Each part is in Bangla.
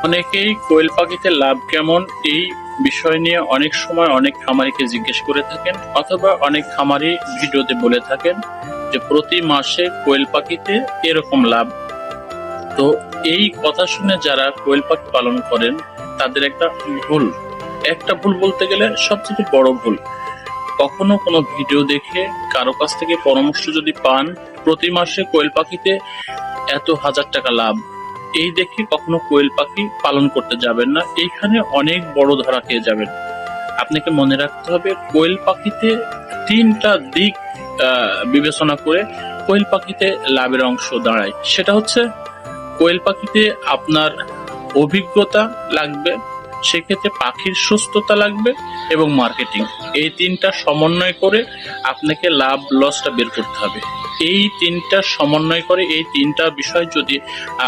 অনেকেই কোয়েল পাখিতে লাভ কেমন এই বিষয় নিয়ে অনেক সময় অনেক খামারিকে জিজ্ঞেস করে থাকেন, অথবা অনেক খামারি ভিডিওতে বলে থাকেন যে প্রতি মাসে কোয়েল পাখিতে এরকম লাভ। তো এই কথা শুনে যারা কোয়েল পাখি পালন করেন তাদের একটা ভুল বলতে গেলে সবচেয়ে বড় ভুল, কখনো কোনো ভিডিও দেখে কারো কাছ থেকে পরামর্শ যদি পান প্রতি মাসে কোয়েল পাখিতে এত হাজার টাকা লাভ, এই দেখে কখনো কোয়েল পাখি পালন করতে যাবেন না। এইখানে অনেক বড় ধরা খেয়ে যাবেন। আপনাকে মনে রাখতে হবে কোয়েল পাখিতে তিনটা দিক বিবেচনা করে কোয়েল পাখিতে লাভের অংশ দাঁড়ায়। সেটা হচ্ছে কোয়েল পাখিতে আপনার অভিজ্ঞতা লাগবে, সেক্ষেত্রে পাখির সুস্থতা লাগবে এবং মার্কেটিং। এই তিনটা সমন্বয় করে আপনাকে লাভ লসটা বের করতে হবে। এই তিনটা সমন্বয় করে এই তিনটা বিষয় যদি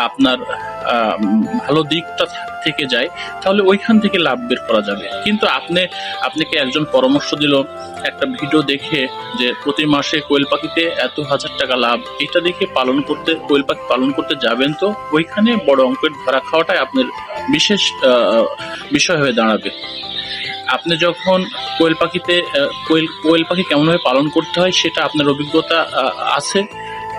আপনার ভালো দিকটা থেকে যায় তাহলে ওইখান থেকে লাভ বের করা যাবে। কিন্তু আপনাকে একজন পরামর্শ দিল একটা ভিডিও দেখে যে প্রতি মাসে কোয়েল পাখিতে এত হাজার টাকা লাভ, এটা দেখে কোয়েল পাখি পালন করতে যাবেন, তো ওইখানে বড় অঙ্কের ধরা খাওয়াটাই আপনার বিশেষ বিষয় হয়ে দাঁড়াবে। আপনি যখন কোয়েল পাখিতে কোয়েল পাখি কেমনভাবে পালন করতে হয় সেটা আপনার অভিজ্ঞতা আছে,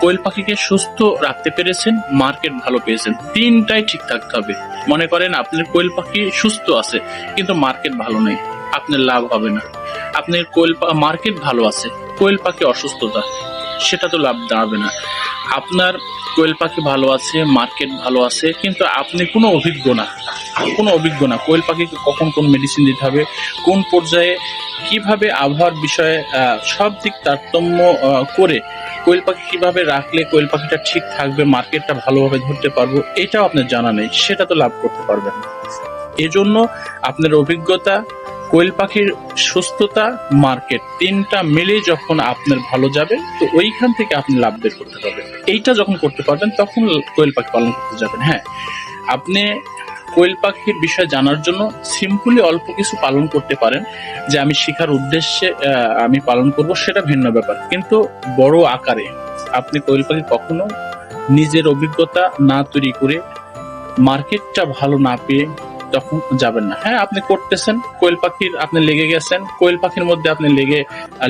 কোয়েল পাখিকে সুস্থ রাখতে পেরেছেন, মার্কেট ভালো পেয়েছেন, তিনটাই ঠিক থাকতে হবে। মনে করেন আপনার কোয়েল পাখি সুস্থ আছে কিন্তু মার্কেট ভালো নেই, আপনার লাভ হবে না। আপনার মার্কেট ভালো আছে, কোয়েল পাখি অসুস্থতা, সেটা তো লাভ দাঁড়াবে না। আপনার কোয়েল পাখি ভালো আছে, মার্কেট ভালো আছে, কিন্তু আপনি কোনো অভিজ্ঞ না কোয়েল পাখিকে কখন কোন মেডিসিন দিতে হবে, কোন পর্যায়ে কিভাবে আবহাওয়ার বিষয়ে সব দিক তারতম্য করে কোয়েল পাখি কিভাবে রাখলে কোয়েল পাখিটা ঠিক থাকবে, মার্কেটটা ভালোভাবে ধরতে পারবো, এটাও আপনার জানা নেই, সেটা তো লাভ করতে পারবেন না। এজন্য আপনার অভিজ্ঞতা, কোয়েল পাখির সুস্থতা, মার্কেট, তিনটা মিলে যখন আপনার ভালো যাবে তো ওইখান থেকে আপনি লাভ বের করতে পারবেন। এইটা যখন করতে পারবেন তখন কোয়েল পাখি পালন করতে যাবেন। হ্যাঁ, আপনি কোয়েল পাখির বিষয় জানার জন্য সিম্পলি অল্প কিছু পালন করতে পারেন, যে আমি শেখার উদ্দেশ্যে আমি পালন করব, সেটা ভিন্ন ব্যাপার। কিন্তু বড় আকারে আপনি কোয়েল পাখি কখনো নিজের অভিজ্ঞতা না তৈরি করে, মার্কেটটা ভালো না পেয়ে তখন যাবেন না। হ্যাঁ, আপনি করতেছেন, কোয়েল পাখির আপনি লেগে গেছেন, কোয়েল পাখির মধ্যে আপনি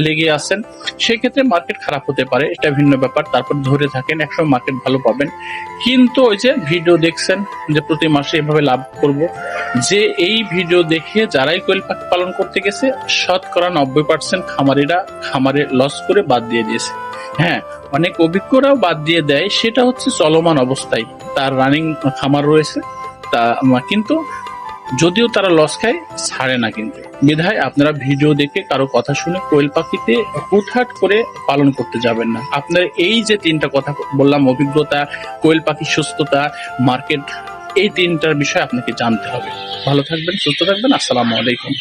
লেগে আছেন, সেক্ষেত্রে মার্কেট খারাপ হতে পারে, এটা ভিন্ন ব্যাপার। তারপর ধরে থাকেন, একসময় মার্কেট ভালো পাবেন। কিন্তু ওই যে ভিডিও দেখছেন যে প্রতি মাসে এভাবে লাভ করব, যে এই ভিডিও দেখে যারাই কোয়েল পাখি পালন করতে গেছে শতকরা 90% খামারে লস করে বাদ দিয়ে দিয়েছে। হ্যাঁ, অনেক অভিজ্ঞরাও বাদ দিয়ে দেয়, সেটা হচ্ছে চলমান অবস্থায় তার রানিং খামার রয়েছে, কিন্তু যদিও তারা লস খায় ছাড়ে না। কিন্তু বিধায় আপনারা ভিডিও দেখে কারো কথা শুনে কোয়েল পাখিতে হুটহাট করে পালন করতে যাবেন না। আপনার এই যে তিনটা কথা বললাম, অভিজ্ঞতা, কোয়েল পাখির সুস্থতা, মার্কেট, এই তিনটার বিষয় আপনাকে জানতে হবে। ভালো থাকবেন, সুস্থ থাকবেন। আসসালামু আলাইকুম।